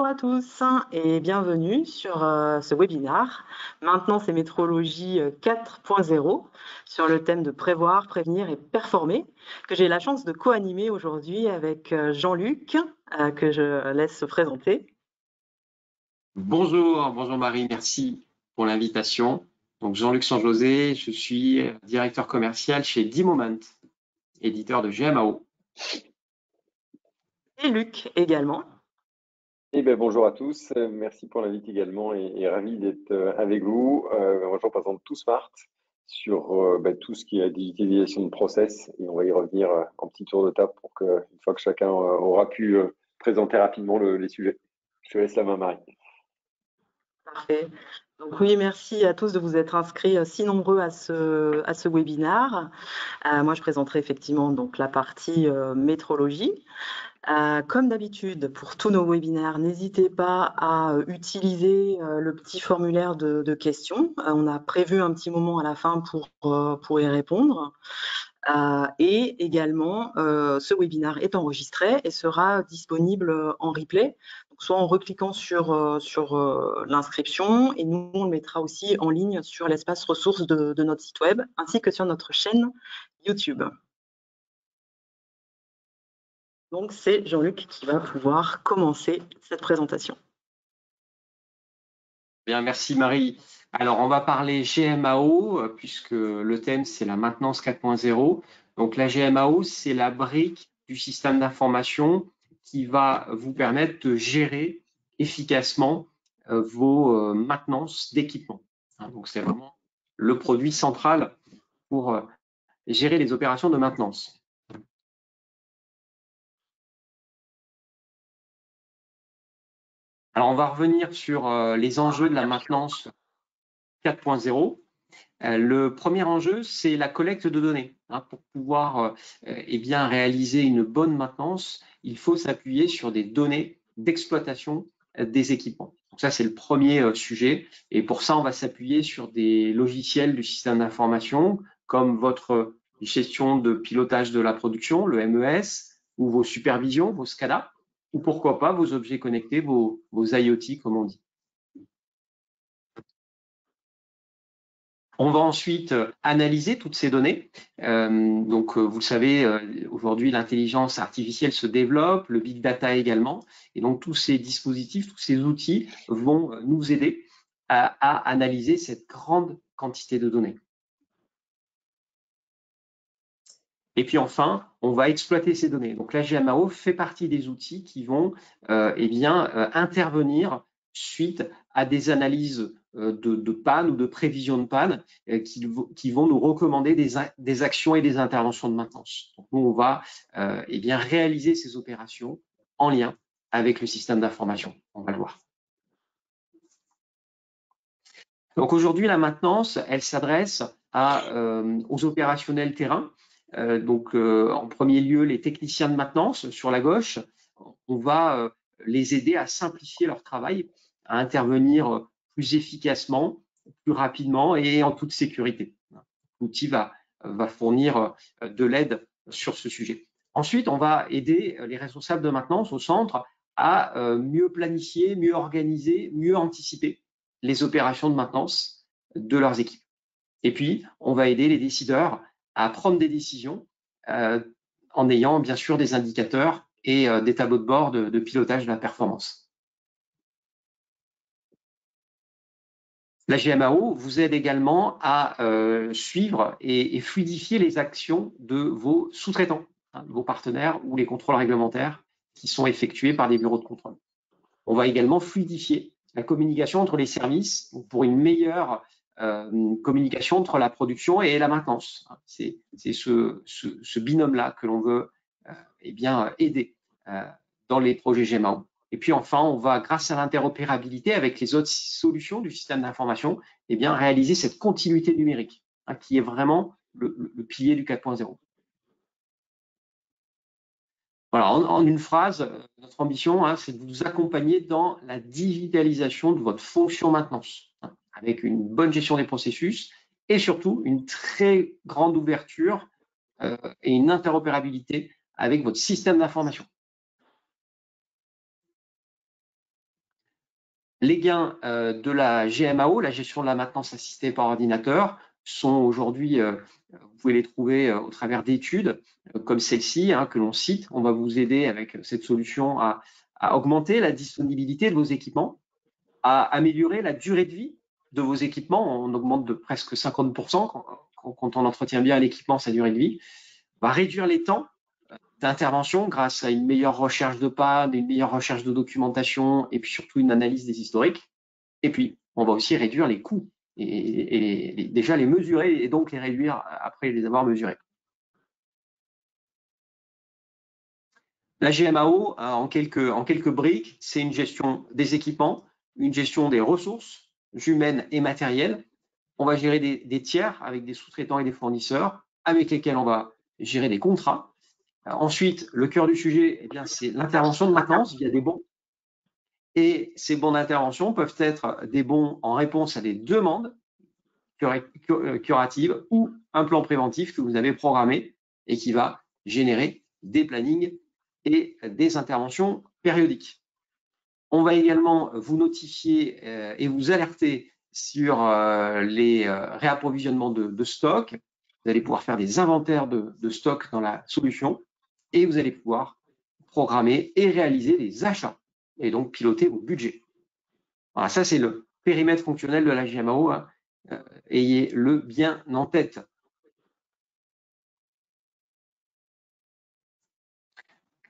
Bonjour à tous et bienvenue sur ce webinaire. Maintenant, c'est Métrologie 4.0 sur le thème de prévoir, prévenir et performer, que j'ai la chance de co-animer aujourd'hui avec Jean-Luc, que je laisse se présenter. Bonjour Marie, merci pour l'invitation. Donc Jean-Luc Sanjosé, je suis directeur commercial chez D-Moment, éditeur de GMAO. Et Luc également. Bonjour à tous, merci pour l'invite également et ravi d'être avec vous. Je représente ToSmart sur tout ce qui est la digitalisation de process et on va y revenir en petit tour de table pour que, une fois que chacun aura pu présenter rapidement les sujets. Je te laisse la main, Marie. Parfait. Donc oui, merci à tous de vous être inscrits si nombreux à ce webinaire. Moi, je présenterai effectivement donc la partie métrologie. Comme d'habitude, pour tous nos webinaires, n'hésitez pas à utiliser le petit formulaire de questions. On a prévu un petit moment à la fin pour y répondre. Et également, ce webinaire est enregistré et sera disponible en replay, donc soit en recliquant sur l'inscription, et nous, on le mettra aussi en ligne sur l'espace ressources de notre site web, ainsi que sur notre chaîne YouTube. Donc, c'est Jean-Luc qui va pouvoir commencer cette présentation. Bien, merci Marie. Alors, on va parler GMAO, puisque le thème, c'est la maintenance 4.0. Donc, la GMAO, c'est la brique du système d'information qui va vous permettre de gérer efficacement vos maintenances d'équipement. Donc, c'est vraiment le produit central pour gérer les opérations de maintenance. Alors, on va revenir sur les enjeux de la maintenance 4.0. Le premier enjeu, c'est la collecte de données. Pour pouvoir réaliser une bonne maintenance, il faut s'appuyer sur des données d'exploitation des équipements. Donc ça, c'est le premier sujet. Et pour ça, on va s'appuyer sur des logiciels du système d'information, comme votre gestion de pilotage de la production, le MES, ou vos supervisions, vos SCADA, ou pourquoi pas vos objets connectés, vos IoT, comme on dit. On va ensuite analyser toutes ces données. Vous le savez, aujourd'hui, l'intelligence artificielle se développe, le big data également. Et donc, tous ces dispositifs, tous ces outils vont nous aider à analyser cette grande quantité de données. Et puis enfin, on va exploiter ces données. Donc, la GMAO fait partie des outils qui vont intervenir suite à des analyses de panne ou de prévision de panne qui vont nous recommander des actions et des interventions de maintenance. Donc, nous, on va réaliser ces opérations en lien avec le système d'information. On va le voir. Donc, aujourd'hui, la maintenance, elle s'adresse aux opérationnels terrain. En premier lieu, les techniciens de maintenance sur la gauche, on va les aider à simplifier leur travail, à intervenir plus efficacement, plus rapidement et en toute sécurité. L'outil va fournir de l'aide sur ce sujet. Ensuite, on va aider les responsables de maintenance au centre à mieux planifier, mieux organiser, mieux anticiper les opérations de maintenance de leurs équipes. Et puis, on va aider les décideurs à prendre des décisions en ayant bien sûr des indicateurs et des tableaux de bord de pilotage de la performance. La GMAO vous aide également à suivre et fluidifier les actions de vos sous-traitants, vos partenaires ou les contrôles réglementaires qui sont effectués par des bureaux de contrôle. On va également fluidifier la communication entre les services pour une meilleure communication entre la production et la maintenance. C'est ce binôme-là que l'on veut aider dans les projets GMAO. Et puis enfin, on va, grâce à l'interopérabilité avec les autres solutions du système d'information, réaliser cette continuité numérique qui est vraiment le pilier du 4.0. Voilà, en une phrase, notre ambition, c'est de vous accompagner dans la digitalisation de votre fonction maintenance, avec une bonne gestion des processus et surtout une très grande ouverture et une interopérabilité avec votre système d'information. Les gains de la GMAO, la gestion de la maintenance assistée par ordinateur, sont aujourd'hui, vous pouvez les trouver au travers d'études comme celle-ci que l'on cite. On va vous aider avec cette solution à augmenter la disponibilité de vos équipements, à améliorer la durée de vie de vos équipements. On augmente de presque 50% quand on entretient bien l'équipement, sa durée de vie. On va réduire les temps d'intervention grâce à une meilleure recherche de panne, une meilleure recherche de documentation et puis surtout une analyse des historiques. Et puis, on va aussi réduire les coûts et déjà les mesurer et donc les réduire après les avoir mesurés. La GMAO, en quelques briques, c'est une gestion des équipements, une gestion des ressources humaines et matérielles. On va gérer des tiers avec des sous-traitants et des fournisseurs avec lesquels on va gérer des contrats. Ensuite, le cœur du sujet, eh bien, c'est l'intervention de maintenance via des bons. Et ces bons d'intervention peuvent être des bons en réponse à des demandes curatives ou un plan préventif que vous avez programmé et qui va générer des plannings et des interventions périodiques. On va également vous notifier et vous alerter sur les réapprovisionnements de stock. Vous allez pouvoir faire des inventaires de stock dans la solution et vous allez pouvoir programmer et réaliser des achats et donc piloter vos budgets. Voilà, ça c'est le périmètre fonctionnel de la GMAO. Ayez-le bien en tête.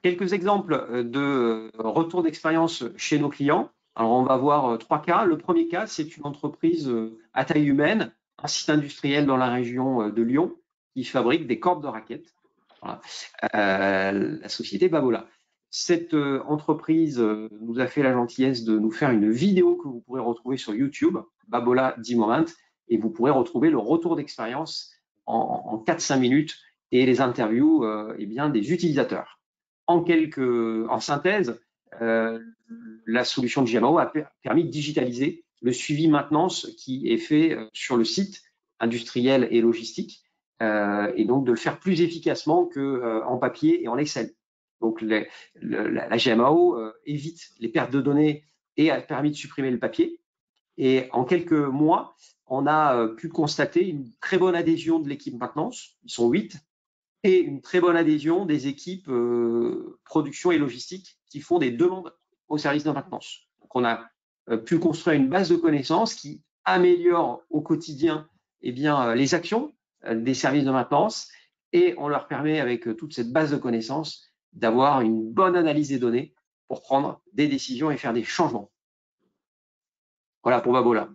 Quelques exemples de retour d'expérience chez nos clients. Alors, on va voir 3 cas. Le premier cas, c'est une entreprise à taille humaine, un site industriel dans la région de Lyon qui fabrique des cordes de raquettes. Voilà. La société Babola. Cette entreprise nous a fait la gentillesse de nous faire une vidéo que vous pourrez retrouver sur YouTube, Babola 10 Moment, et vous pourrez retrouver le retour d'expérience en 4-5 minutes et les interviews des utilisateurs. En synthèse, la solution de GMAO a permis de digitaliser le suivi maintenance qui est fait sur le site industriel et logistique et donc de le faire plus efficacement qu'en papier et en Excel. Donc la GMAO évite les pertes de données et a permis de supprimer le papier. Et en quelques mois, on a pu constater une très bonne adhésion de l'équipe maintenance, ils sont 8, et une très bonne adhésion des équipes production et logistique qui font des demandes au service de maintenance. Donc, on a pu construire une base de connaissances qui améliore au quotidien les actions des services de maintenance et on leur permet, avec toute cette base de connaissances, d'avoir une bonne analyse des données pour prendre des décisions et faire des changements. Voilà pour Babola.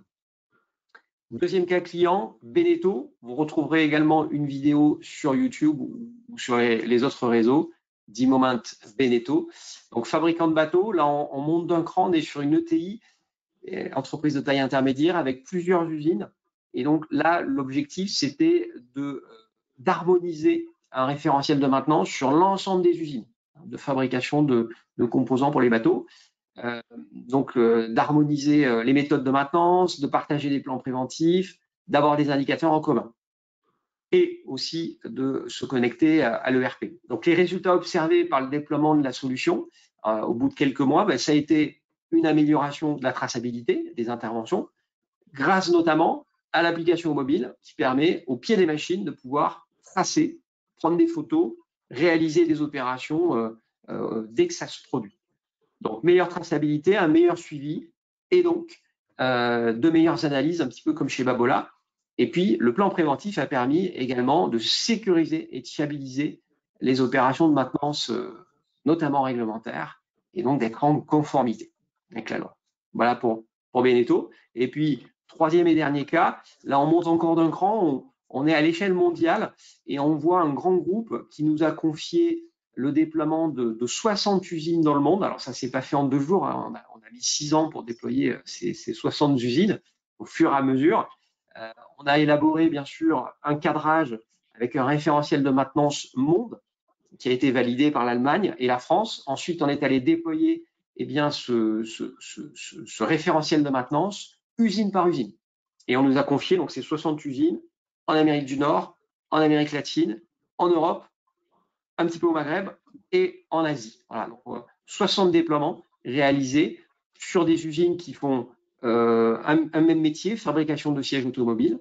Deuxième cas client, Beneteau. Vous retrouverez également une vidéo sur YouTube ou sur les autres réseaux, 10 Moment Beneteau. Donc, fabricant de bateaux, là, on monte d'un cran, on est sur une ETI, entreprise de taille intermédiaire, avec plusieurs usines. Et donc, là, l'objectif, c'était d'harmoniser un référentiel de maintenance sur l'ensemble des usines de fabrication de composants pour les bateaux. D'harmoniser les méthodes de maintenance, de partager des plans préventifs, d'avoir des indicateurs en commun et aussi de se connecter à l'ERP. Donc, les résultats observés par le déploiement de la solution au bout de quelques mois, ça a été une amélioration de la traçabilité des interventions grâce notamment à l'application mobile qui permet au pied des machines de pouvoir tracer, prendre des photos, réaliser des opérations dès que ça se produit. Donc, meilleure traçabilité, un meilleur suivi et donc de meilleures analyses, un petit peu comme chez Babola. Et puis, le plan préventif a permis également de sécuriser et de fiabiliser les opérations de maintenance, notamment réglementaires, et donc d'être en conformité avec la loi. Voilà pour Beneteau. Et puis, troisième et dernier cas, là, on monte encore d'un cran, on est à l'échelle mondiale et on voit un grand groupe qui nous a confié le déploiement de 60 usines dans le monde. Alors, ça ne s'est pas fait en 2 jours. On a mis 6 ans pour déployer ces 60 usines au fur et à mesure. On a élaboré, bien sûr, un cadrage avec un référentiel de maintenance monde qui a été validé par l'Allemagne et la France. Ensuite, on est allé déployer ce référentiel de maintenance usine par usine. Et on nous a confié donc ces 60 usines en Amérique du Nord, en Amérique latine, en Europe, un petit peu au Maghreb et en Asie. Voilà, donc 60 déploiements réalisés sur des usines qui font un même métier, fabrication de sièges automobiles.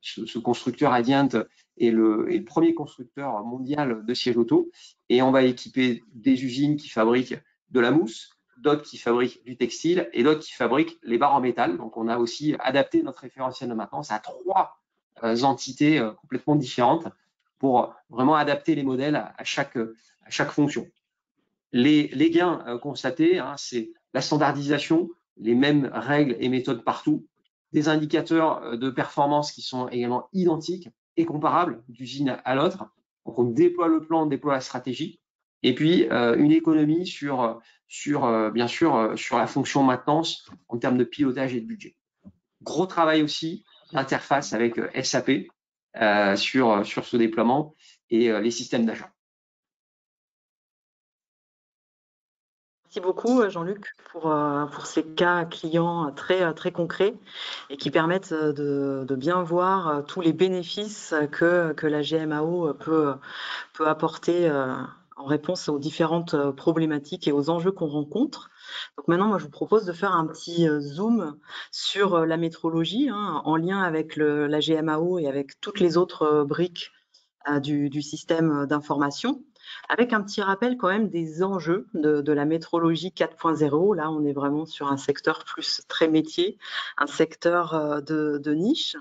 Ce constructeur Adient est le premier constructeur mondial de sièges auto. Et on va équiper des usines qui fabriquent de la mousse, d'autres qui fabriquent du textile et d'autres qui fabriquent les barres en métal. Donc, on a aussi adapté notre référentiel de maintenance à 3 entités complètement différentes pour vraiment adapter les modèles à chaque fonction. Les gains constatés, c'est la standardisation, les mêmes règles et méthodes partout, des indicateurs de performance qui sont également identiques et comparables d'usine à l'autre. Donc, on déploie le plan, on déploie la stratégie. Et puis, une économie bien sûr, sur la fonction maintenance en termes de pilotage et de budget. Gros travail aussi d'interface avec SAP sur ce déploiement et les systèmes d'achat. Merci beaucoup, Jean-Luc, pour ces cas clients très concrets et qui permettent de bien voir tous les bénéfices que la GMAO peut apporter en réponse aux différentes problématiques et aux enjeux qu'on rencontre. Donc maintenant, moi, je vous propose de faire un petit zoom sur la métrologie en lien avec la GMAO et avec toutes les autres briques du système d'information, avec un petit rappel quand même des enjeux de la métrologie 4.0. Là, on est vraiment sur un secteur plus très métier, un secteur de niche.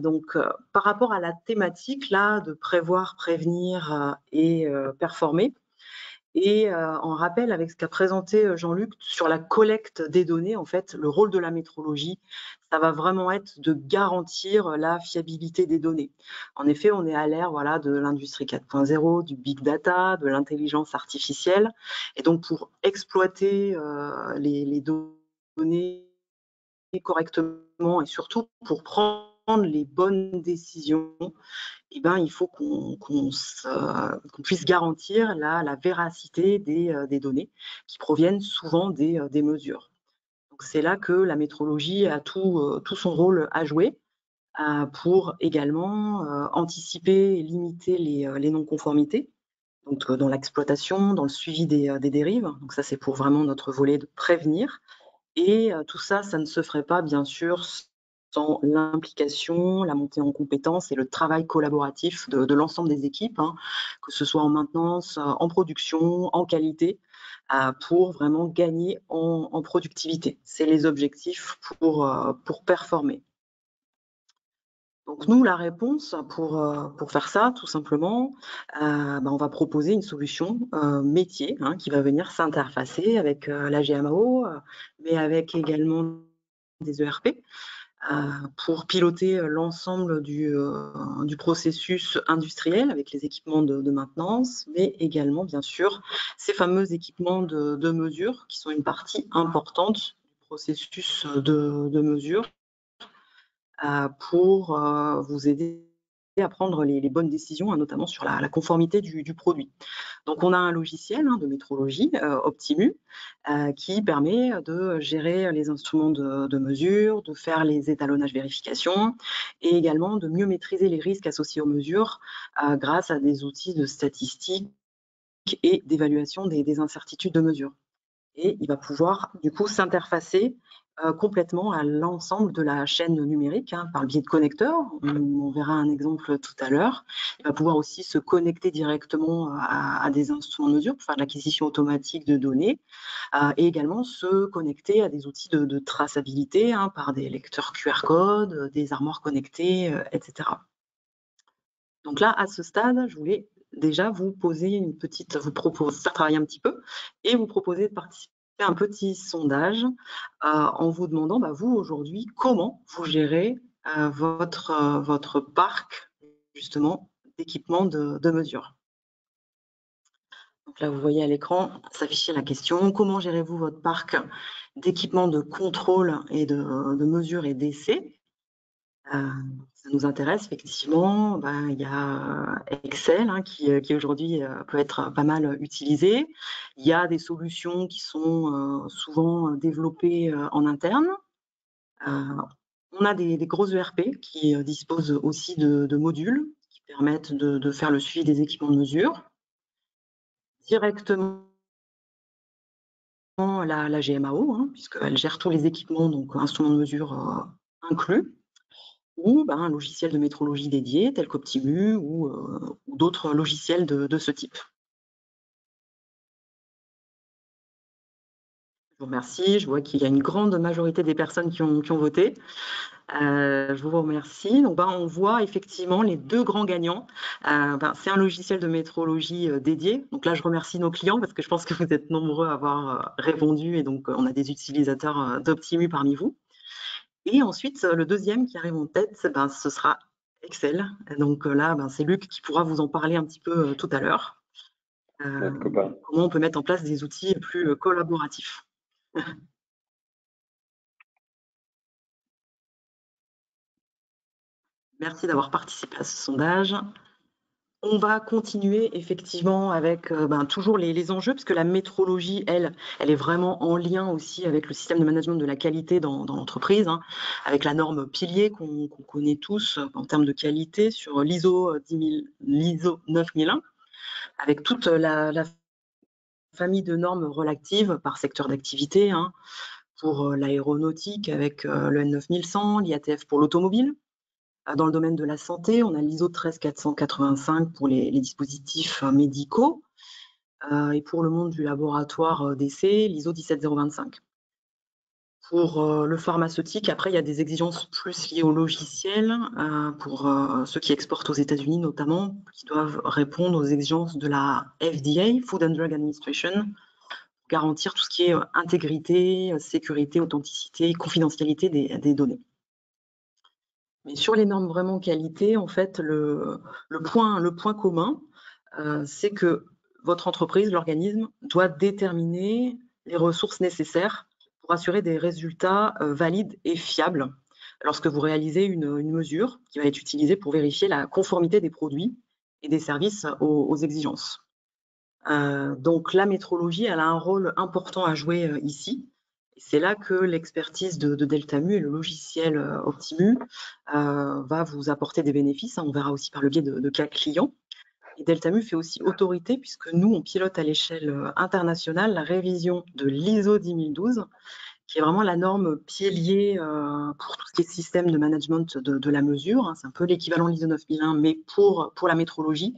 Donc, par rapport à la thématique là de prévoir, prévenir et performer, et en rappel avec ce qu'a présenté Jean-Luc sur la collecte des données, en fait, le rôle de la métrologie, ça va vraiment être de garantir la fiabilité des données. En effet, on est à l'ère de l'industrie 4.0, du big data, de l'intelligence artificielle. Et donc, pour exploiter les données correctement et surtout pour prendre les bonnes décisions, il faut qu'on puisse garantir la véracité des données qui proviennent souvent des mesures. Donc c'est là que la métrologie a tout son rôle à jouer pour également anticiper et limiter les non-conformités, donc dans l'exploitation, dans le suivi des dérives. Donc ça, c'est pour vraiment notre volet de prévenir. Et tout ça, ça ne se ferait pas, bien sûr, sans l'implication, la montée en compétences et le travail collaboratif de l'ensemble des équipes, que ce soit en maintenance, en production, en qualité, pour vraiment gagner en productivité. C'est les objectifs pour performer. Donc nous, la réponse pour faire ça, tout simplement, on va proposer une solution métier qui va venir s'interfacer avec la GMAO, mais avec également des ERP pour piloter l'ensemble du processus industriel avec les équipements de maintenance, mais également, bien sûr, ces fameux équipements de mesure qui sont une partie importante du processus de mesure pour vous aider à prendre les bonnes décisions, notamment sur la conformité du produit. Donc, on a un logiciel de métrologie, Optimu, qui permet de gérer les instruments de mesure, de faire les étalonnages vérifications et également de mieux maîtriser les risques associés aux mesures grâce à des outils de statistiques et d'évaluation des incertitudes de mesure. Et il va pouvoir, du coup, s'interfacer complètement à l'ensemble de la chaîne numérique par le biais de connecteurs. On verra un exemple tout à l'heure. Il va pouvoir aussi se connecter directement à des instruments de mesure pour faire de l'acquisition automatique de données et également se connecter à des outils de traçabilité par des lecteurs QR code, des armoires connectées, etc. Donc là, à ce stade, je voulais déjà vous poser vous faire travailler un petit peu et vous proposer de participer à un petit sondage en vous demandant, vous aujourd'hui, comment vous gérez votre parc justement d'équipements de mesure. Donc là, vous voyez à l'écran s'afficher la question: comment gérez-vous votre parc d'équipements de contrôle et de mesure et d'essai? Ça nous intéresse effectivement. Il y a Excel qui aujourd'hui peut être pas mal utilisé. Il y a des solutions qui sont souvent développées en interne. On a des gros ERP qui disposent aussi de modules qui permettent de faire le suivi des équipements de mesure directement la GMAO, hein, puisqu'elle gère tous les équipements, donc instruments de mesure inclus, ou un logiciel de métrologie dédié, tel qu'Optimu ou d'autres logiciels de ce type. Je vous remercie. Je vois qu'il y a une grande majorité des personnes qui ont voté. Je vous remercie. Donc, on voit effectivement les deux grands gagnants. C'est un logiciel de métrologie dédié. Donc là, je remercie nos clients parce que je pense que vous êtes nombreux à avoir répondu et donc on a des utilisateurs d'Optimu parmi vous. Et ensuite, le deuxième qui arrive en tête, ce sera Excel. Donc là, c'est Luc qui pourra vous en parler un petit peu tout à l'heure. Comment on peut mettre en place des outils plus collaboratifs. Merci d'avoir participé à ce sondage. On va continuer effectivement avec toujours les enjeux, puisque la métrologie, elle est vraiment en lien aussi avec le système de management de la qualité dans l'entreprise, hein, avec la norme pilier qu'on connaît tous en termes de qualité sur l'ISO 9001, avec toute la famille de normes relatives par secteur d'activité, hein, pour l'aéronautique avec le N9100, l'IATF pour l'automobile. Dans le domaine de la santé, on a l'ISO 13485 pour les dispositifs médicaux et pour le monde du laboratoire d'essai, l'ISO 17025. Pour le pharmaceutique, après, il y a des exigences plus liées au logiciel pour ceux qui exportent aux États-Unis notamment, qui doivent répondre aux exigences de la FDA, Food and Drug Administration, pour garantir tout ce qui est intégrité, sécurité, authenticité, confidentialité des données. Mais sur les normes vraiment qualité, en fait, le point commun, c'est que votre entreprise, l'organisme, doit déterminer les ressources nécessaires pour assurer des résultats valides et fiables lorsque vous réalisez une mesure qui va être utilisée pour vérifier la conformité des produits et des services aux exigences. Donc la métrologie, elle a un rôle important à jouer ici. C'est là que l'expertise de Deltamu et le logiciel Optimu va vous apporter des bénéfices. On verra aussi par le biais de cas clients. Et Deltamu fait aussi autorité puisque nous, on pilote à l'échelle internationale la révision de l'ISO 10012, qui est vraiment la norme pilier pour tout ce qui est système de management de la mesure. C'est un peu l'équivalent de l'ISO 9001, mais pour la métrologie,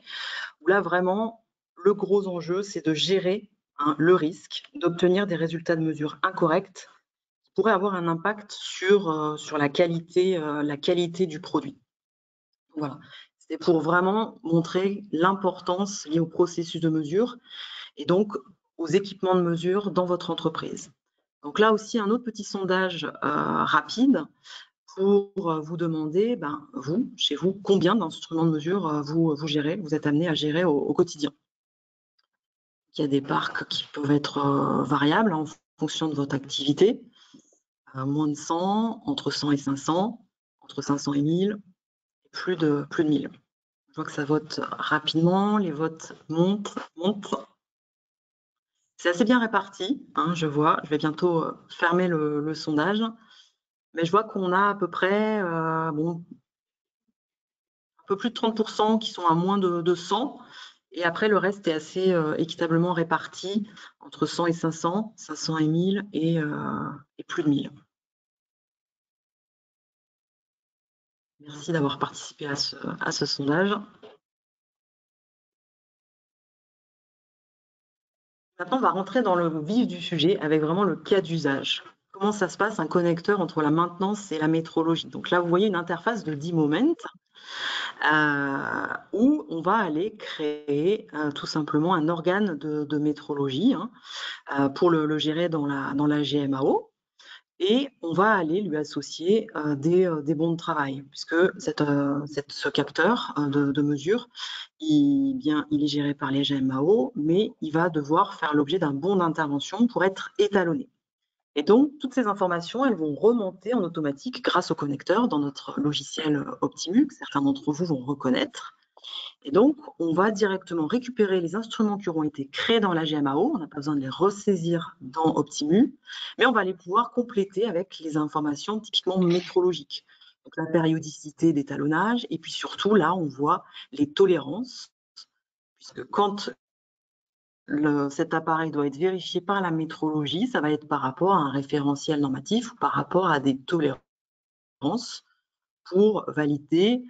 où là, vraiment, le gros enjeu, c'est de gérer le risque d'obtenir des résultats de mesure incorrects qui pourraient avoir un impact sur la qualité du produit. Voilà. C'est pour vraiment montrer l'importance liée au processus de mesure et donc aux équipements de mesure dans votre entreprise. Donc là aussi, un autre petit sondage rapide pour vous demander, vous, chez vous, combien d'instruments de mesure vous gérez, vous êtes amené à gérer au quotidien. Il y a des parcs qui peuvent être variables en fonction de votre activité. Moins de 100, entre 100 et 500, entre 500 et 1000, plus de 1000. Je vois que ça vote rapidement, les votes montent. C'est assez bien réparti, hein, je vois. Je vais bientôt fermer le sondage. Mais je vois qu'on a à peu près un peu plus de 30% qui sont à moins de 100. Et après, le reste est assez équitablement réparti entre 100 et 500, 500 et 1000 et plus de 1000. Merci d'avoir participé à ce sondage. Maintenant, on va rentrer dans le vif du sujet avec vraiment le cas d'usage. Comment ça se passe, un connecteur entre la maintenance et la métrologie? Donc là, vous voyez une interface de D-Moment où on va aller créer tout simplement un organe de métrologie pour le gérer dans la GMAO. Et on va aller lui associer des bons de travail, puisque ce capteur de mesure, il est géré par les GMAO, mais il va devoir faire l'objet d'un bon d'intervention pour être étalonné. Et donc, toutes ces informations, elles vont remonter en automatique grâce au connecteur dans notre logiciel Optimu, que certains d'entre vous vont reconnaître. Et donc, on va directement récupérer les instruments qui auront été créés dans la GMAO. On n'a pas besoin de les ressaisir dans Optimu, mais on va les pouvoir compléter avec les informations typiquement métrologiques. Donc, la périodicité d'étalonnage, et puis surtout, là, on voit les tolérances, puisque quand cet appareil doit être vérifié par la métrologie. Ça va être par rapport à un référentiel normatif ou par rapport à des tolérances pour valider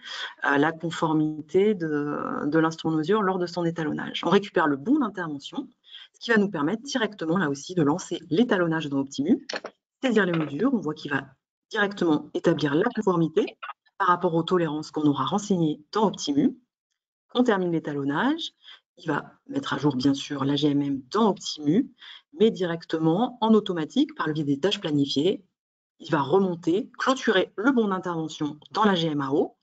la conformité de l'instrument de mesure lors de son étalonnage. On récupère le bon d'intervention, ce qui va nous permettre directement, là aussi, de lancer l'étalonnage dans Optimu, saisir les mesures. On voit qu'il va directement établir la conformité par rapport aux tolérances qu'on aura renseignées dans Optimu. On termine l'étalonnage. Il va mettre à jour, bien sûr, la GMM dans Optimu, mais directement en automatique par le biais des tâches planifiées. Il va remonter, clôturer le bon d'intervention dans la GMAO,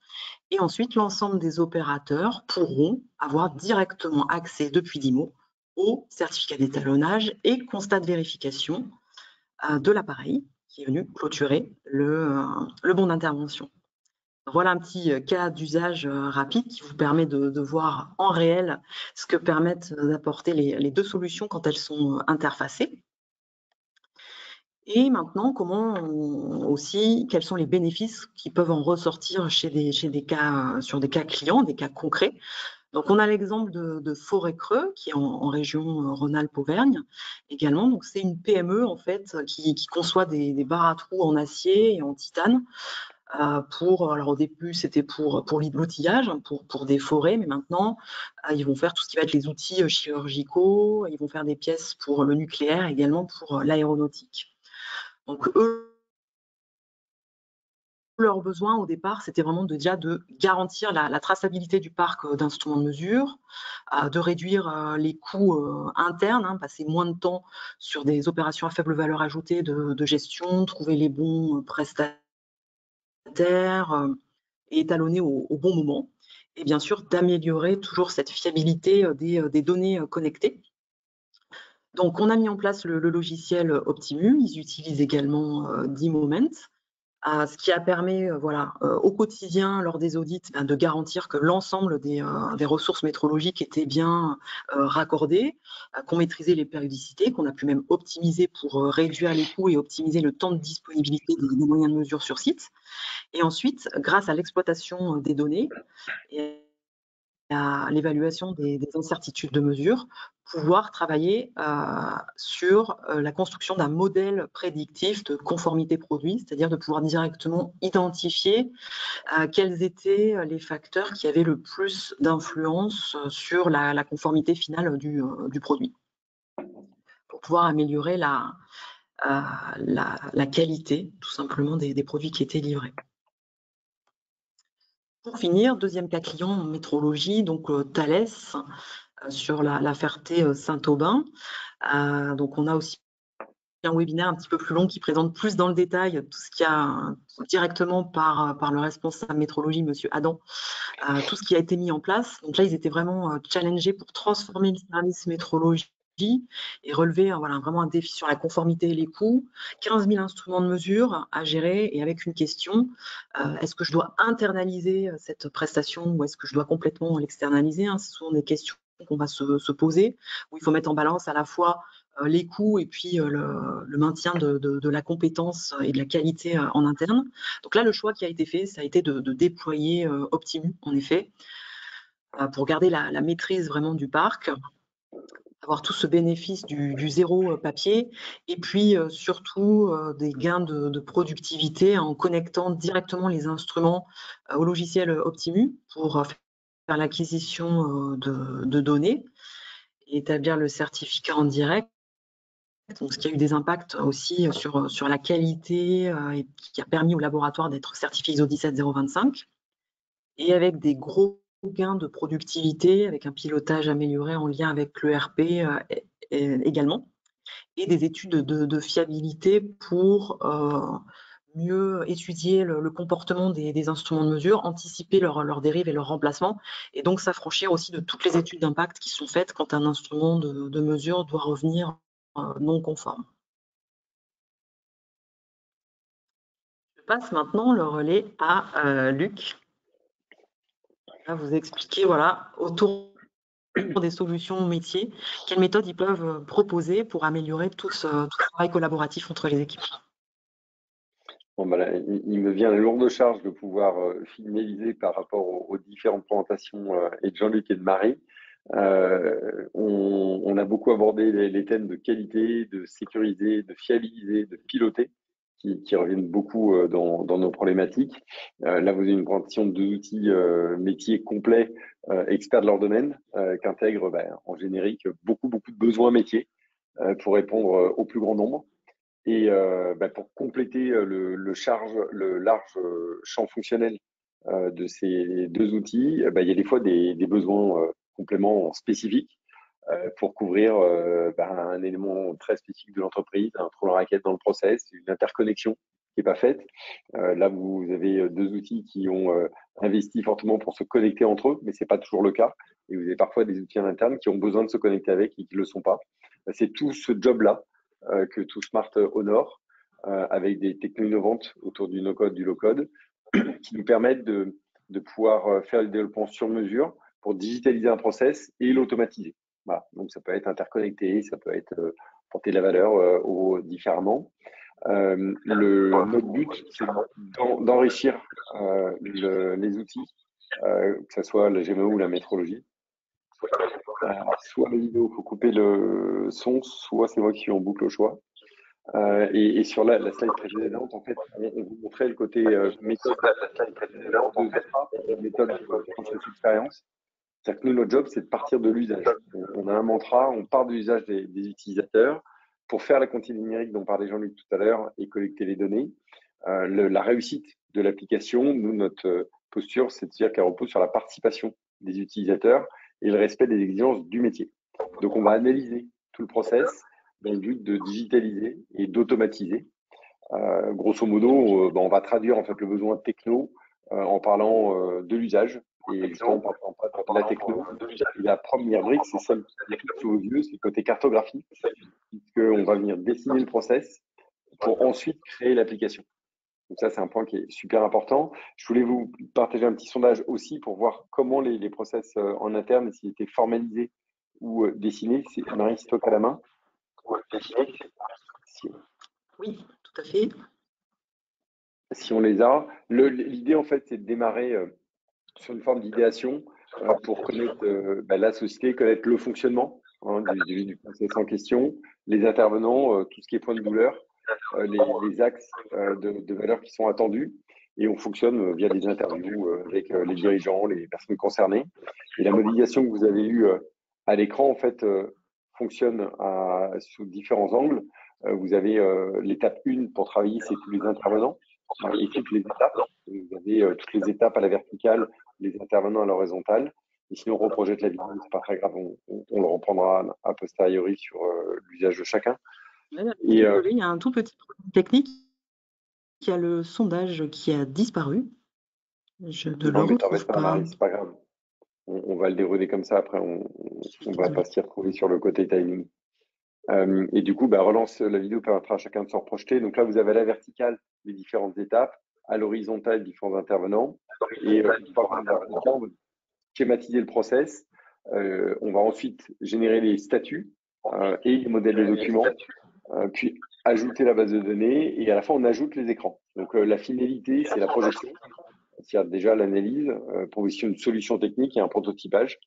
et ensuite l'ensemble des opérateurs pourront avoir directement accès depuis DIMO au certificat d'étalonnage et constat de vérification de l'appareil qui est venu clôturer le bon d'intervention. Voilà un petit cas d'usage rapide qui vous permet de voir en réel ce que permettent d'apporter les deux solutions quand elles sont interfacées. Et maintenant, quels sont les bénéfices qui peuvent en ressortir sur des cas clients, des cas concrets. Donc, on a l'exemple de Forêt Creux, qui est en région Rhône-Alpes-Auvergne également. Donc, c'est une PME, en fait, qui conçoit des barres à trous en acier et en titane. Alors au début, c'était pour l'outillage, pour des forêts, mais maintenant, ils vont faire tout ce qui va être les outils chirurgicaux, ils vont faire des pièces pour le nucléaire, également pour l'aéronautique. Donc, eux, leur besoin au départ, c'était vraiment déjà de garantir la traçabilité du parc d'instruments de mesure, de réduire les coûts internes, passer moins de temps sur des opérations à faible valeur ajoutée de gestion, trouver les bons prestataires et étalonner au bon moment. Et bien sûr, d'améliorer toujours cette fiabilité des données connectées. Donc, on a mis en place le logiciel Optimu. Ils utilisent également D-Moment, ce qui a permis au quotidien, lors des audits, de garantir que l'ensemble des ressources métrologiques étaient bien raccordées, qu'on maîtrisait les périodicités, qu'on a pu même optimiser pour réduire les coûts et optimiser le temps de disponibilité des moyens de mesure sur site. Et ensuite, grâce à l'exploitation des données et à l'évaluation des incertitudes de mesure, pouvoir travailler sur la construction d'un modèle prédictif de conformité produit, c'est-à-dire de pouvoir directement identifier quels étaient les facteurs qui avaient le plus d'influence sur la conformité finale du produit, pour pouvoir améliorer la qualité, tout simplement, des produits qui étaient livrés. Pour finir, deuxième cas client en métrologie, donc Thales, sur la Ferté-Saint-Aubin. Donc on a aussi un webinaire un petit peu plus long qui présente plus dans le détail tout ce qu'il y a directement par le responsable métrologie, monsieur Adam, tout ce qui a été mis en place. Donc là, ils étaient vraiment challengés pour transformer le service métrologie et relever vraiment un défi sur la conformité et les coûts. 15 000 instruments de mesure à gérer et avec une question, est-ce que je dois internaliser cette prestation ou est-ce que je dois complètement l'externaliser, Ce sont des questions qu'on va se poser, où il faut mettre en balance à la fois les coûts et puis le maintien de la compétence et de la qualité en interne. Donc là, le choix qui a été fait, ça a été de déployer Optimu, en effet, pour garder la maîtrise vraiment du parc, avoir tout ce bénéfice du zéro papier et puis surtout des gains de productivité en connectant directement les instruments au logiciel Optimu pour faire l'acquisition de données et établir le certificat en direct. Donc, ce qui a eu des impacts aussi sur la qualité et qui a permis au laboratoire d'être certifié ISO 17025 et avec des gros gains de productivité, avec un pilotage amélioré en lien avec l'ERP également, et des études de fiabilité pour mieux étudier le comportement des instruments de mesure, anticiper leurs dérives et leurs remplacements, et donc s'affranchir aussi de toutes les études d'impact qui sont faites quand un instrument de mesure doit revenir non conforme. Je passe maintenant le relais à Luc. À vous expliquer autour des solutions métiers, quelles méthodes ils peuvent proposer pour améliorer tout ce travail collaboratif entre les équipes. Bon, là, il me vient la lourde charge de pouvoir finaliser par rapport aux différentes présentations et de Jean-Luc et de Marie. On a beaucoup abordé les thèmes de qualité, de sécuriser, de fiabiliser, de piloter, qui reviennent beaucoup dans nos problématiques. Là, vous avez une présentation de 2 outils métiers complets, experts de leur domaine, qu'intègrent en générique beaucoup de besoins métiers pour répondre au plus grand nombre. Et pour compléter le large champ fonctionnel de ces 2 outils, il y a des fois des besoins compléments spécifiques pour couvrir un élément très spécifique de l'entreprise, un trou dans la raquette dans le process, une interconnexion qui n'est pas faite. Là, vous avez 2 outils qui ont investi fortement pour se connecter entre eux, mais ce n'est pas toujours le cas. Et vous avez parfois des outils en interne qui ont besoin de se connecter avec et qui ne le sont pas. C'est tout ce job-là que TooSmart honore, avec des technos innovantes autour du no-code, du low-code, qui nous permettent de pouvoir faire le développement sur mesure pour digitaliser un process et l'automatiser. Voilà. Donc, ça peut être interconnecté, ça peut être porter de la valeur différemment. Notre but, c'est d'enrichir les outils, que ce soit la GMO ou la métrologie. Soit la vidéo, il faut couper le son, soit c'est moi qui suis en boucle au choix. Et sur la slide précédente, en fait, on vous montrait le côté méthode, méthode process expérience. C'est-à-dire que nous, notre job, c'est de partir de l'usage. On a un mantra, on part de l'usage des utilisateurs pour faire la continuité numérique dont parlait Jean-Luc tout à l'heure et collecter les données. La réussite de l'application, nous, notre posture, c'est de dire qu'elle repose sur la participation des utilisateurs et le respect des exigences du métier. Donc, on va analyser tout le process dans le but de digitaliser et d'automatiser. Grosso modo, on va traduire en fait le besoin techno en parlant de l'usage. Et justement, en parlant de la techno, la première brique, c'est celle qui est sous vos yeux, c'est le côté cartographie, puisqu'on va venir dessiner le process pour ensuite créer l'application. Donc ça, c'est un point qui est super important. Je voulais vous partager un petit sondage aussi pour voir comment les process en interne, s'ils étaient formalisés ou dessinés. C'est Marie, c'est toi qui as la main. Oui, tout à fait. Si on les a. L'idée, en fait, c'est de démarrer sur une forme d'idéation pour connaître la société, connaître le fonctionnement du process en question, les intervenants, tout ce qui est point de douleur, les axes de valeur qui sont attendus. Et on fonctionne via des interviews avec les dirigeants, les personnes concernées. Et la modélisation que vous avez eue à l'écran, en fait, fonctionne sous différents angles. Vous avez l'étape 1 pour travailler, c'est tous les intervenants et toutes les étapes. Vous avez toutes les étapes à la verticale, les intervenants à l'horizontale. Et si on reprojette la vidéo, c'est pas très grave, on le reprendra a posteriori sur l'usage de chacun. Et il y a un tout petit problème technique. Il y a le sondage qui a disparu. Je ne le retrouve pas. Marie, c'est pas grave. On va le dérouler comme ça. Après, on va pas s'y retrouver sur le côté timing. Et du coup, relance la vidéo permettra à chacun de se reprojeter. Donc là, vous avez à la verticale les différentes étapes, à l'horizontale, différents intervenants. Et une fois qu'on a on va schématiser le process. On va ensuite générer les statuts et les modèles de documents, puis ajouter la base de données. Et à la fin, on ajoute les écrans. Donc la finalité, c'est la projection. C'est-à-dire déjà l'analyse, proposition de solutions techniques et un prototypage.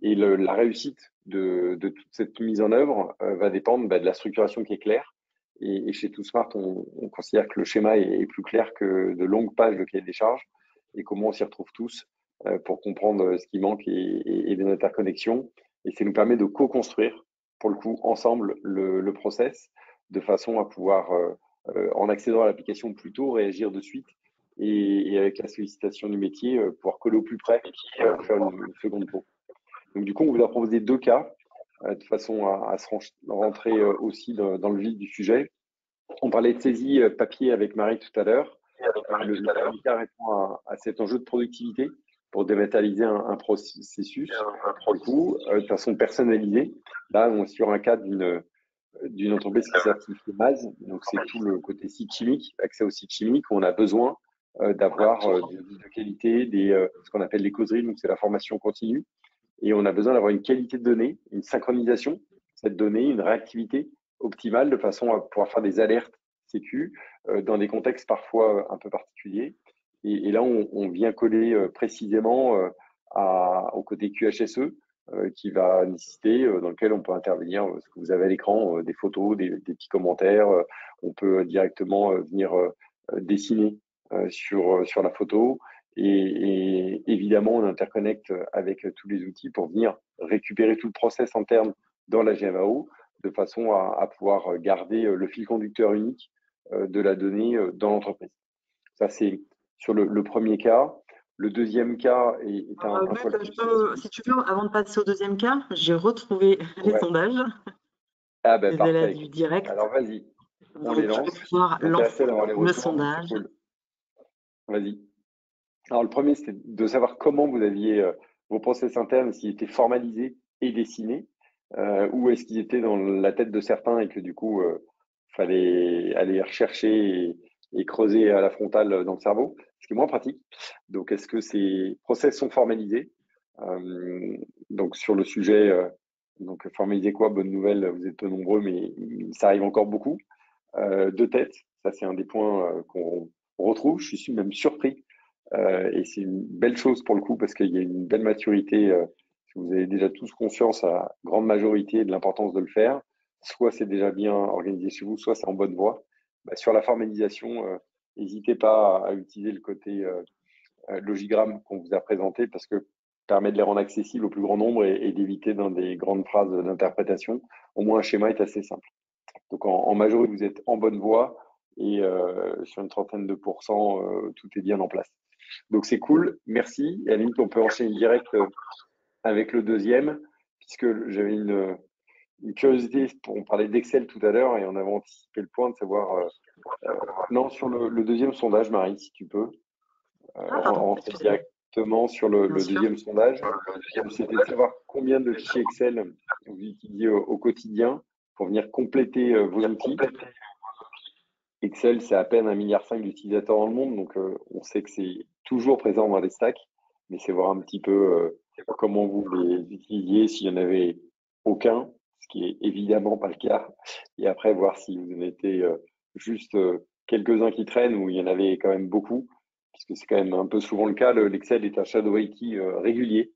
Et la réussite de toute cette mise en œuvre va dépendre de la structuration qui est claire. Et chez TooSmart, on considère que le schéma est plus clair que de longues pages de cahier des charges et comment on s'y retrouve tous pour comprendre ce qui manque et les interconnexions. Et ça nous permet de co-construire, pour le coup, ensemble le process de façon à pouvoir, en accédant à l'application plus tôt, réagir de suite et avec la sollicitation du métier, pouvoir coller au plus près, faire une seconde peau. Donc, du coup, on vous a proposé 2 cas de façon à se rentrer aussi dans le vif du sujet. On parlait de saisie papier avec Marie tout à l'heure. Le premier cas répond à cet enjeu de productivité pour dématérialiser un processus, du coup, de façon personnalisée. Là, on est sur un cas d'une entreprise qui certifie MAS, donc c'est tout le côté site chimique, accès au site chimique, où on a besoin d'avoir des audits de qualité, ce qu'on appelle les causeries, donc c'est la formation continue. Et on a besoin d'avoir une qualité de données, une synchronisation de cette donnée, une réactivité optimale de façon à pouvoir faire des alertes sécu dans des contextes parfois un peu particuliers. Et là, on vient coller précisément au côté QHSE qui va nécessiter, dans lequel on peut intervenir, ce que vous avez à l'écran, des photos, des petits commentaires. On peut directement venir dessiner sur la photo. Et évidemment, on interconnecte avec tous les outils pour venir récupérer tout le process interne dans la GMAO de façon à pouvoir garder le fil conducteur unique de la donnée dans l'entreprise. Ça, c'est sur le premier cas. Le deuxième cas est un poil plus spécifique. Si tu veux, avant de passer au deuxième cas, j'ai retrouvé les sondages. Ah ben les parfait. élèves du direct. Alors vas-y, on Donc, les lance. je vais pouvoir lancer le sondage. Cool. Vas-y. Alors le premier, c'était de savoir comment vous aviez vos process internes, s'ils étaient formalisés et dessinés, ou est-ce qu'ils étaient dans la tête de certains et que du coup, fallait aller rechercher et creuser à la frontale dans le cerveau, ce qui est moins pratique. Donc, est-ce que ces process sont formalisés? Donc, sur le sujet, donc formaliser quoi? Bonne nouvelle, vous êtes peu nombreux, mais ça arrive encore beaucoup. De tête, ça c'est un des points qu'on retrouve. Je suis même surpris. Et c'est une belle chose pour le coup parce qu'il y a une belle maturité. Vous avez déjà tous conscience à grande majorité de l'importance de le faire. Soit c'est déjà bien organisé chez vous, soit c'est en bonne voie. Sur la formalisation, n'hésitez pas à utiliser le côté logigramme qu'on vous a présenté parce que permet de les rendre accessibles au plus grand nombre et d'éviter dans des grandes phrases d'interprétation. Au moins, un schéma est assez simple. Donc, en majorité, vous êtes en bonne voie et sur une trentaine de pourcents, tout est bien en place. Donc, c'est cool. Merci. Et à la limite, on peut enchaîner direct avec le deuxième, puisque j'avais une curiosité. On parlait d'Excel tout à l'heure et on avait anticipé le point de savoir. Non, sur le deuxième sondage, Marie, si tu peux, rentrer directement sur le deuxième sondage. C'était de savoir combien de fichiers Excel vous utilisez au quotidien pour venir compléter vos outils. Excel, c'est à peine 1,5 milliard d'utilisateurs dans le monde, donc on sait que c'est toujours présent dans les stacks, mais c'est voir un petit peu comment vous les utilisiez, s'il n'y en avait aucun, ce qui est évidemment pas le cas, et après voir si vous en étiez juste quelques-uns qui traînent ou il y en avait quand même beaucoup, puisque c'est quand même un peu souvent le cas. L'Excel est un shadow IT régulier,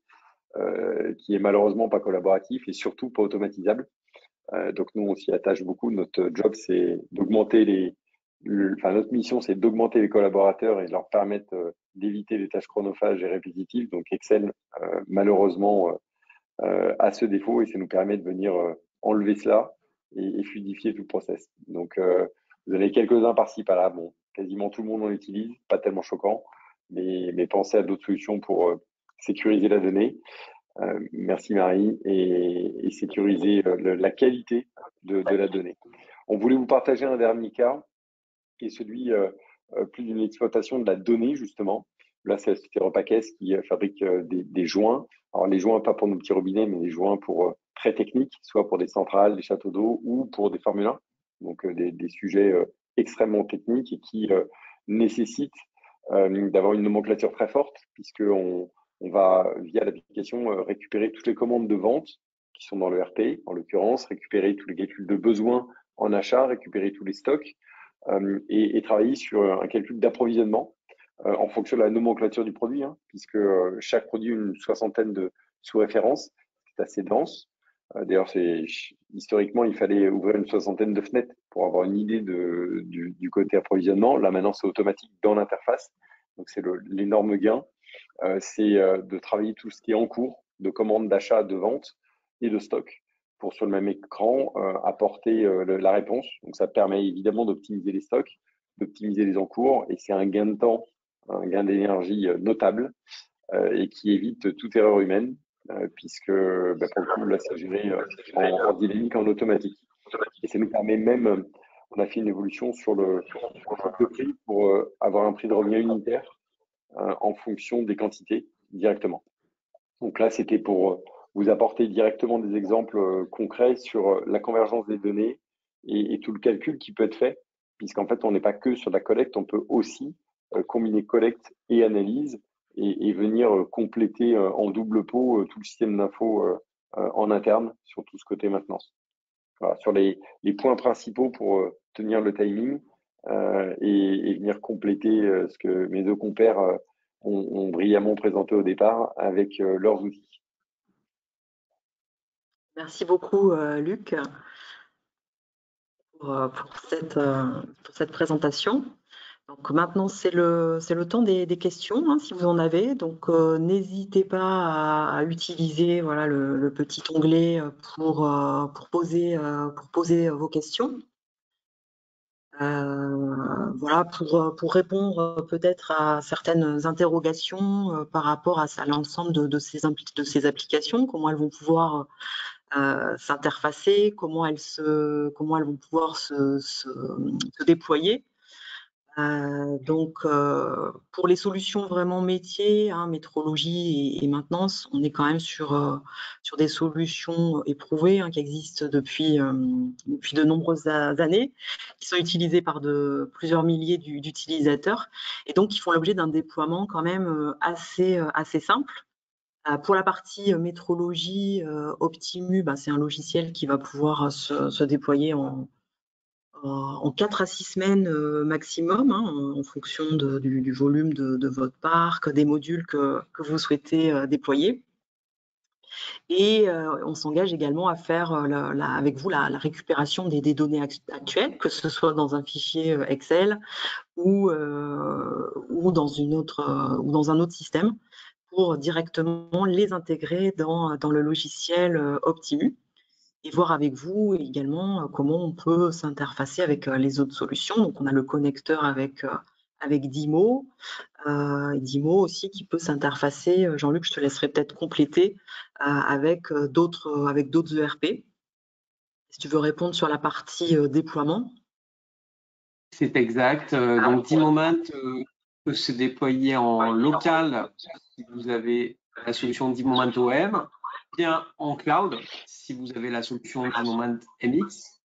qui est malheureusement pas collaboratif et surtout pas automatisable. Donc nous, on s'y attache beaucoup. Notre job, c'est d'augmenter notre mission, c'est d'augmenter les collaborateurs et de leur permettre d'éviter les tâches chronophages et répétitives. Donc Excel, malheureusement, a ce défaut et ça nous permet de venir enlever cela et fluidifier tout le process. Donc vous en avez quelques-uns par-ci, par-là. Bon, quasiment tout le monde en utilise, pas tellement choquant, mais pensez à d'autres solutions pour sécuriser la donnée. Merci Marie, et sécuriser la qualité de la donnée. On voulait vous partager un dernier cas, qui est celui plus d'une exploitation de la donnée, justement. Là, c'est la société Repakes qui fabrique des joints. Alors, les joints, pas pour nos petits robinets, mais des joints pour très techniques, soit pour des centrales, des châteaux d'eau ou pour des Formule 1. Donc, des sujets extrêmement techniques et qui nécessitent d'avoir une nomenclature très forte, puisqu'on va, via l'application, récupérer toutes les commandes de vente qui sont dans le RP, en l'occurrence, récupérer tous les calculs de besoins en achat, récupérer tous les stocks et travailler sur un calcul d'approvisionnement en fonction de la nomenclature du produit, puisque chaque produit a une soixantaine de sous-références, c'est assez dense. D'ailleurs, historiquement, il fallait ouvrir une soixantaine de fenêtres pour avoir une idée du côté approvisionnement. Là, maintenant, c'est automatique dans l'interface. Donc, c'est l'énorme gain. C'est de travailler tout ce qui est en cours, de commandes d'achat, de vente et de stock, pour sur le même écran apporter la réponse. Donc, ça permet évidemment d'optimiser les stocks, d'optimiser les encours, et c'est un gain de temps, un gain d'énergie notable et qui évite toute erreur humaine, puisque pour le coup, là, c'est géré en dynamique, en automatique. Et ça nous permet même, on a fait une évolution sur le prix pour avoir un prix de revient unitaire en fonction des quantités directement. Donc là, c'était pour vous apporter directement des exemples concrets sur la convergence des données et tout le calcul qui peut être fait, puisqu'en fait, on n'est pas que sur la collecte, on peut aussi combiner collecte et analyse et venir compléter en double pot tout le système d'info en interne sur tout ce côté maintenance. Voilà, sur les points principaux pour tenir le timing et venir compléter ce que mes deux compères ont brillamment présenté au départ avec leurs outils. Merci beaucoup, Luc, pour cette présentation. Donc maintenant, c'est le temps des questions, hein, si vous en avez. Donc n'hésitez pas à utiliser voilà, le petit onglet pour poser vos questions. Voilà, pour répondre peut-être à certaines interrogations par rapport à l'ensemble de ces applications, comment elles vont pouvoir s'interfacer, comment elles vont pouvoir se déployer. Donc, pour les solutions vraiment métiers, hein, métrologie et maintenance, on est quand même sur des solutions éprouvées, hein, qui existent depuis de nombreuses années, qui sont utilisées par plusieurs milliers d'utilisateurs et donc qui font l'objet d'un déploiement quand même assez simple. Pour la partie métrologie, Optimu, bah, c'est un logiciel qui va pouvoir se déployer en 4 à 6 semaines maximum, hein, en fonction du volume de votre parc, des modules que vous souhaitez déployer. Et on s'engage également à faire avec vous la récupération des données actuelles, que ce soit dans un fichier Excel ou dans un autre système, pour directement les intégrer dans le logiciel Optimu. Et voir avec vous également comment on peut s'interfacer avec les autres solutions. Donc, on a le connecteur avec Dimo, Dimo aussi qui peut s'interfacer. Jean-Luc, je te laisserai peut-être compléter avec d'autres ERP. Si tu veux répondre sur la partie déploiement. C'est exact. Donc, Dimoment peut se déployer en local si vous avez la solution Dimoment OM, bien en cloud si vous avez la solution Dimoment MX.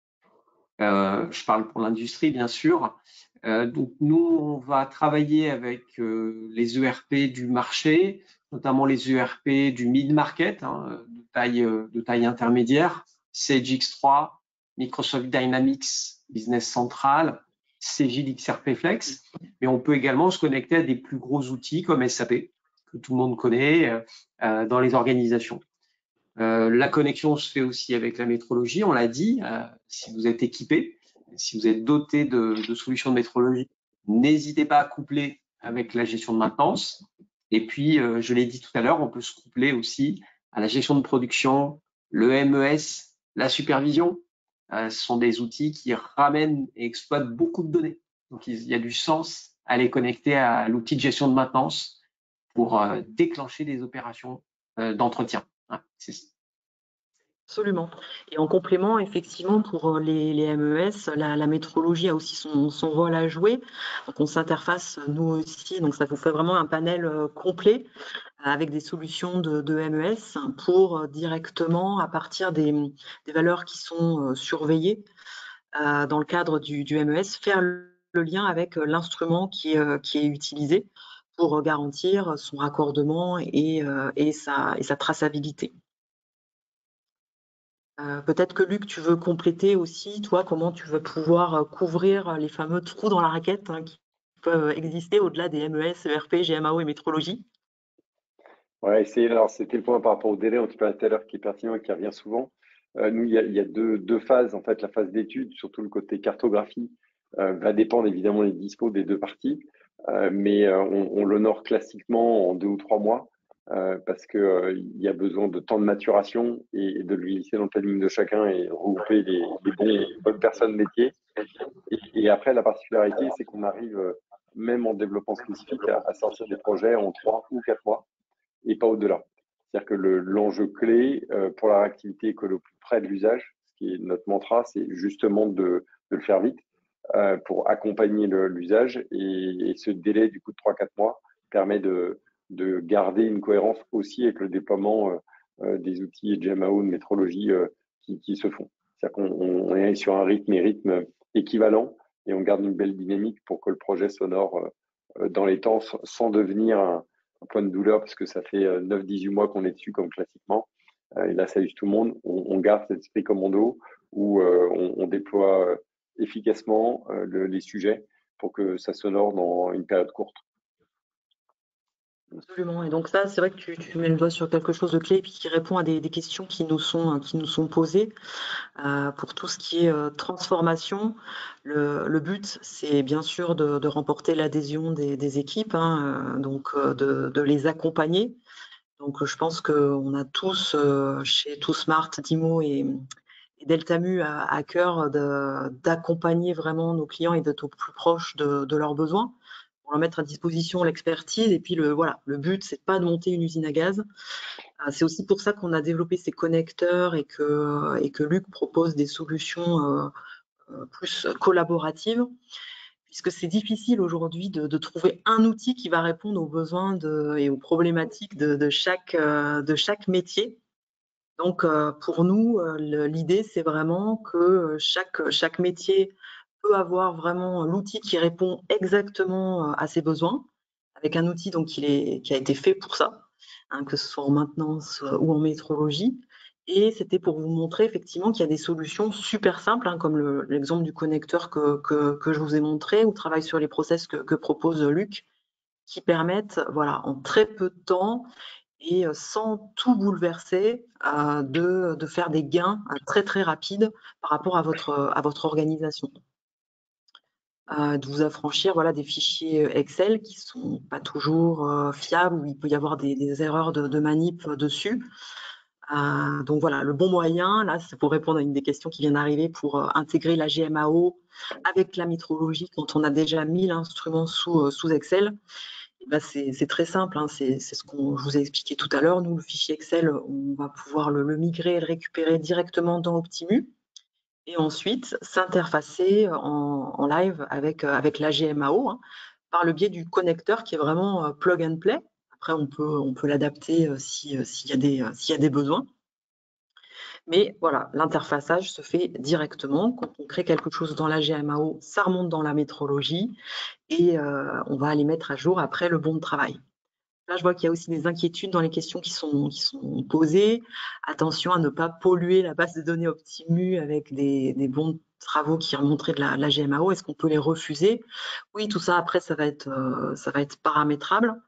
Je parle pour l'industrie, bien sûr. Donc, nous, on va travailler avec les ERP du marché, notamment les ERP du mid-market, hein, de taille intermédiaire, Sage X3, Microsoft Dynamics Business Central, CJ XRP Flex. Mais on peut également se connecter à des plus gros outils comme SAP, que tout le monde connaît dans les organisations. La connexion se fait aussi avec la métrologie, on l'a dit, si vous êtes équipé, si vous êtes doté de solutions de métrologie, n'hésitez pas à coupler avec la gestion de maintenance. Et puis, je l'ai dit tout à l'heure, on peut se coupler aussi à la gestion de production, le MES, la supervision. Ce sont des outils qui ramènent et exploitent beaucoup de données. Donc, il y a du sens à les connecter à l'outil de gestion de maintenance pour déclencher des opérations d'entretien. Absolument. Et en complément, effectivement, pour les MES, la métrologie a aussi son rôle à jouer. Donc, on s'interface, nous aussi, donc ça vous fait vraiment un panel complet avec des solutions de MES pour directement, à partir des valeurs qui sont surveillées dans le cadre du MES, faire le lien avec l'instrument qui est utilisé pour garantir son raccordement et sa traçabilité. Peut-être que Luc, tu veux compléter aussi, toi, comment tu veux pouvoir couvrir les fameux trous dans la raquette, hein, qui peuvent exister au-delà des MES, ERP, GMAO et métrologie. Ouais, alors c'était le point par rapport au délai dont tu parlais tout à l'heure qui est pertinent et qui revient souvent. Nous, il y a deux phases. En fait, la phase d'étude, surtout le côté cartographie, va dépendre évidemment des dispos des deux parties, mais on l'honore classiquement en 2 ou 3 mois parce que il y a besoin de temps de maturation et de le glisser dans le planning de chacun et regrouper les bonnes personnes métiers. Et après, la particularité, c'est qu'on arrive, même en développement spécifique, à sortir des projets en 3 ou 4 mois et pas au-delà. C'est-à-dire que l'enjeu clé pour la réactivité est que le plus près de l'usage, ce qui est notre mantra, c'est justement de le faire vite pour accompagner l'usage. Et ce délai du coup de 3-4 mois permet de garder une cohérence aussi avec le déploiement des outils GMAO de métrologie qui se font. C'est-à-dire qu'on est sur un rythme équivalent et on garde une belle dynamique pour que le projet s'honore dans les temps sans devenir un point de douleur parce que ça fait 9-18 mois qu'on est dessus comme classiquement. Et là, ça use tout le monde. On garde cet esprit commando où on déploie efficacement les sujets pour que ça s'honore dans une période courte. Absolument. Et donc ça, c'est vrai que tu mets le doigt sur quelque chose de clé et puis qui répond à des questions qui nous sont posées. Pour tout ce qui est transformation, le but, c'est bien sûr de remporter l'adhésion des équipes, hein, donc de les accompagner. Donc je pense qu'on a tous, chez ToSmart, Dimo et Deltamu à cœur d'accompagner vraiment nos clients et d'être au plus proche de leurs besoins, pour leur mettre à disposition l'expertise. Et puis voilà, le but, c'est pas de monter une usine à gaz. C'est aussi pour ça qu'on a développé ces connecteurs et que Luc propose des solutions plus collaboratives, puisque c'est difficile aujourd'hui de trouver un outil qui va répondre aux besoins et aux problématiques de chaque métier. Donc, pour nous, l'idée, c'est vraiment que chaque métier peut avoir vraiment l'outil qui répond exactement à ses besoins, avec un outil donc qui a été fait pour ça, hein, que ce soit en maintenance ou en métrologie. Et c'était pour vous montrer effectivement qu'il y a des solutions super simples, hein, comme l'exemple du connecteur que je vous ai montré, ou travail sur les process que propose Luc, qui permettent, voilà, en très peu de temps et sans tout bouleverser, de faire des gains très très rapides par rapport à votre organisation. De vous affranchir, voilà, des fichiers Excel qui sont pas toujours fiables, où il peut y avoir des erreurs de manip dessus. Donc voilà, le bon moyen, là, c'est pour répondre à une des questions qui vient d'arriver, pour intégrer la GMAO avec la métrologie quand on a déjà mis l'instrument sous Excel. Bah, c'est très simple, hein, c'est ce que je vous ai expliqué tout à l'heure. Nous, le fichier Excel, on va pouvoir le migrer et le récupérer directement dans Optimu, et ensuite s'interfacer en live avec la GMAO, hein, par le biais du connecteur qui est vraiment plug and play. Après, on peut l'adapter s'il y a des besoins. Mais voilà, l'interfaçage se fait directement. Quand on crée quelque chose dans la GMAO, ça remonte dans la métrologie et on va aller mettre à jour après le bon de travail. Là, je vois qu'il y a aussi des inquiétudes dans les questions qui sont posées. Attention à ne pas polluer la base de données Optimu avec des bons de travaux qui remonteraient de la GMAO. Est-ce qu'on peut les refuser? Oui, tout ça, après, ça va être paramétrable.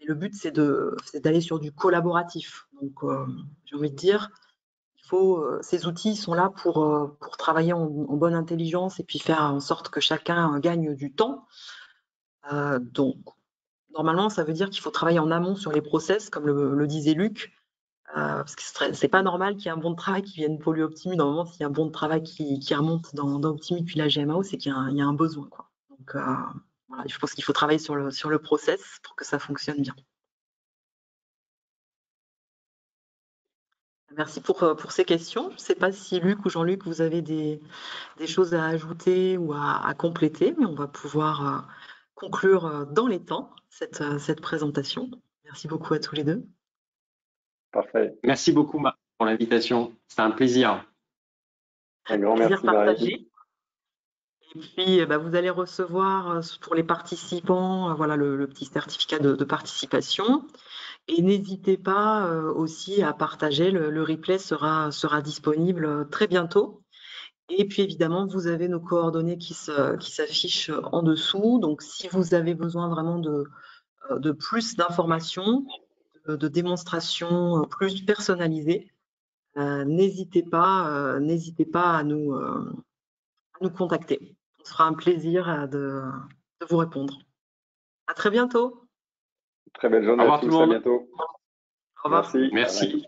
Et le but, c'est d'aller sur du collaboratif. Donc, j'ai envie de dire, ces outils sont là pour travailler en bonne intelligence et puis faire en sorte que chacun gagne du temps. Donc, normalement, ça veut dire qu'il faut travailler en amont sur les process, comme le disait Luc, parce que c'est pas normal qu'il y ait un bon de travail qui vienne polluer Optimu. Normalement, s'il y a un bon de travail qui remonte dans Optimu puis la GMAO, c'est qu'il y a un besoin, quoi. Donc, voilà, je pense qu'il faut travailler sur le process pour que ça fonctionne bien. Merci pour ces questions. Je ne sais pas si Luc ou Jean-Luc, vous avez des choses à ajouter ou à compléter, mais on va pouvoir conclure dans les temps cette présentation. Merci beaucoup à tous les deux. Parfait. Merci beaucoup, Marc, pour l'invitation. C'était un plaisir. Un grand plaisir merci, Marie. partagé. Et puis, vous allez recevoir pour les participants, voilà, le petit certificat de participation. Et n'hésitez pas aussi à partager. Le replay sera disponible très bientôt. Et puis évidemment, vous avez nos coordonnées qui s'affichent en dessous. Donc, si vous avez besoin vraiment de plus d'informations, de démonstrations plus personnalisées, n'hésitez pas à nous contacter. Ce sera un plaisir de vous répondre. À très bientôt. Très belle journée Au revoir à tout le tous. À monde. bientôt. Au revoir. Merci. Merci.